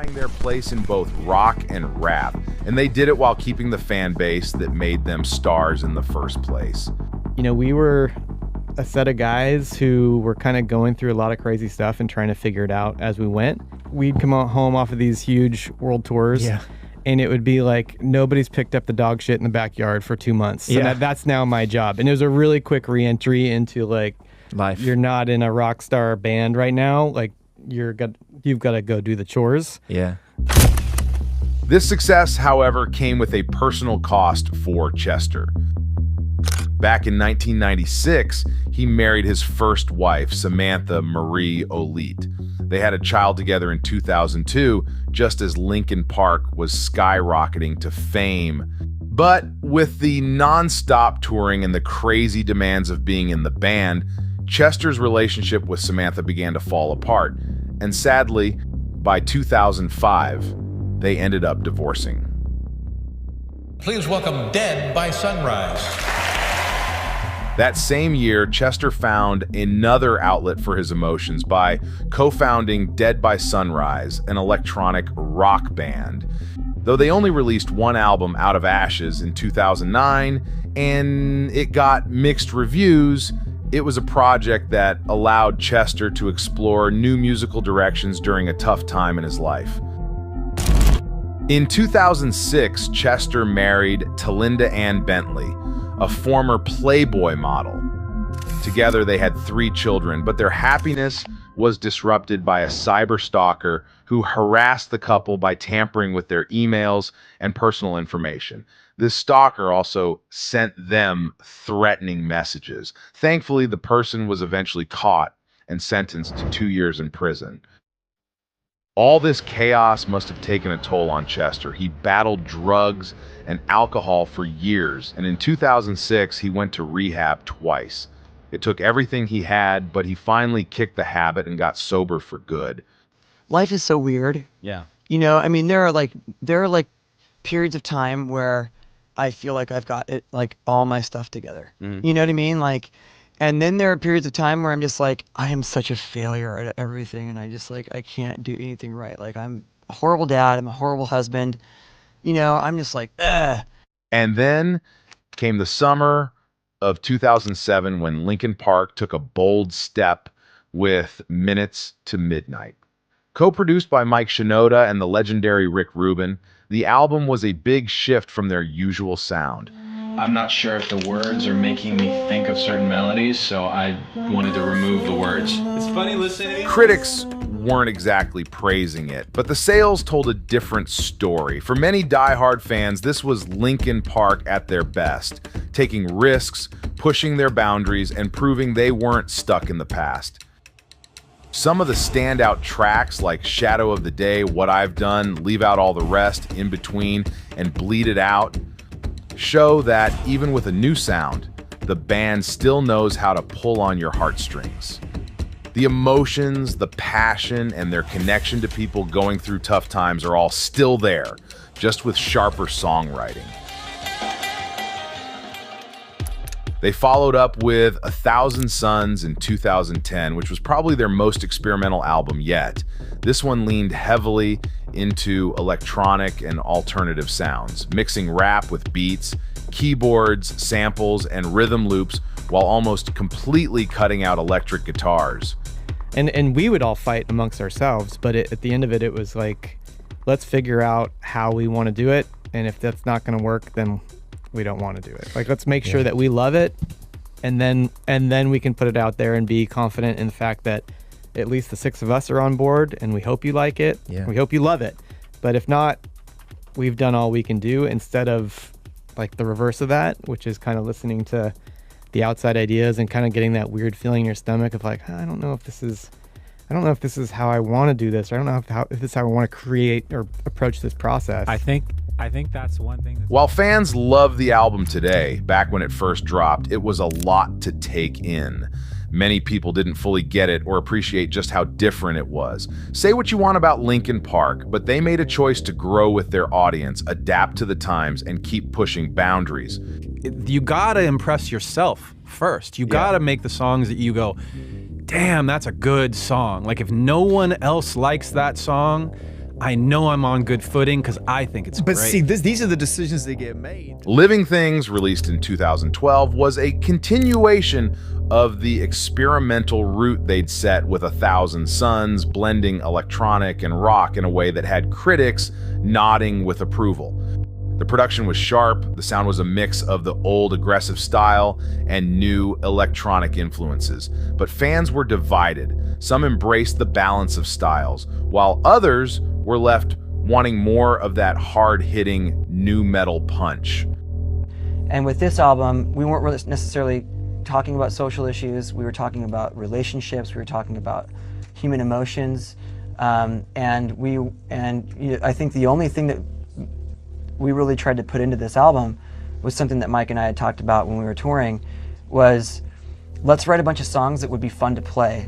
solidifying their place in both rock and rap, and they did it while keeping the fan base that made them stars in the first place. You know, we were a set of guys who were kind of going through a lot of crazy stuff and trying to figure it out as we went. We'd come home off of these huge world tours, and it would be like nobody's picked up the dog shit in the backyard for 2 months. So that's now my job. And it was a really quick re-entry into like life. You're not in a rock star band right now. Like you've got to go do the chores. Yeah. This success, however, came with a personal cost for Chester. Back in 1996, he married his first wife, Samantha Marie Olite. They had a child together in 2002, just as Linkin Park was skyrocketing to fame. But with the non-stop touring and the crazy demands of being in the band, Chester's relationship with Samantha began to fall apart. And sadly, by 2005, they ended up divorcing. Please welcome Dead by Sunrise. That same year, Chester found another outlet for his emotions by co-founding Dead by Sunrise, an electronic rock band. Though they only released one album, Out of Ashes, in 2009, and it got mixed reviews, it was a project that allowed Chester to explore new musical directions during a tough time in his life. In 2006, Chester married Talinda Ann Bentley, a former Playboy model. Together, they had 3 children, but their happiness was disrupted by a cyber stalker who harassed the couple by tampering with their emails and personal information. This stalker also sent them threatening messages. Thankfully, the person was eventually caught and sentenced to 2 years in prison. All this chaos must have taken a toll on Chester. He battled drugs and alcohol for years, and in 2006, he went to rehab twice. It took everything he had, but he finally kicked the habit and got sober for good. Life is so weird. Yeah. You know, I mean, there are like periods of time where I feel like I've got it, like all my stuff together. Mm-hmm. You know what I mean? Like, and then there are periods of time where I'm just like, I am such a failure at everything, and I just like, I can't do anything right. Like, I'm a horrible dad, I'm a horrible husband. You know, I'm just like, ugh. And then came the summer of 2007 when Linkin Park took a bold step with Minutes to Midnight. Co-produced by Mike Shinoda and the legendary Rick Rubin, the album was a big shift from their usual sound. I'm not sure if the words are making me think of certain melodies, so I wanted to remove the words. It's funny listening. Critics weren't exactly praising it, but the sales told a different story. For many diehard fans, this was Linkin Park at their best, taking risks, pushing their boundaries, and proving they weren't stuck in the past. Some of the standout tracks like Shadow of the Day, What I've Done, Leave Out All the Rest, In Between, and Bleed It Out show that even with a new sound, the band still knows how to pull on your heartstrings. The emotions, the passion, and their connection to people going through tough times are all still there, just with sharper songwriting. They followed up with 1,000 Suns in 2010, which was probably their most experimental album yet. This one leaned heavily into electronic and alternative sounds, mixing rap with beats, keyboards, samples, and rhythm loops, while almost completely cutting out electric guitars. And we would all fight amongst ourselves, but at the end of it, it was like, let's figure out how we want to do it, and if that's not going to work, then we don't want to do it. Like, let's make sure that we love it, and then we can put it out there and be confident in the fact that at least the 6 of us are on board, and we hope you like it. Yeah. We hope you love it. But if not, we've done all we can do, instead of like the reverse of that, which is kind of listening to the outside ideas and kind of getting that weird feeling in your stomach of like, I don't know if this is how I want to do this, or I don't know if this is how I want to create or approach this process. I think that's one thing. While fans love the album today, back when it first dropped, it was a lot to take in. Many people didn't fully get it or appreciate just how different it was. Say what you want about Linkin Park, but they made a choice to grow with their audience, adapt to the times, and keep pushing boundaries. You gotta impress yourself first. You gotta make the songs that you go, damn, that's a good song. Like, if no one else likes that song, I know I'm on good footing because I think it's But great. see, these are the decisions that get made. Living Things, released in 2012, was a continuation of the experimental route they'd set with 1,000 Suns, blending electronic and rock in a way that had critics nodding with approval. The production was sharp, the sound was a mix of the old aggressive style and new electronic influences. But fans were divided. Some embraced the balance of styles, while others were left wanting more of that hard-hitting nu metal punch. And with this album, we weren't really necessarily talking about social issues. We were talking about relationships. We were talking about human emotions. I think the only thing that we really tried to put into this album was something that Mike and I had talked about when we were touring, was let's write a bunch of songs that would be fun to play.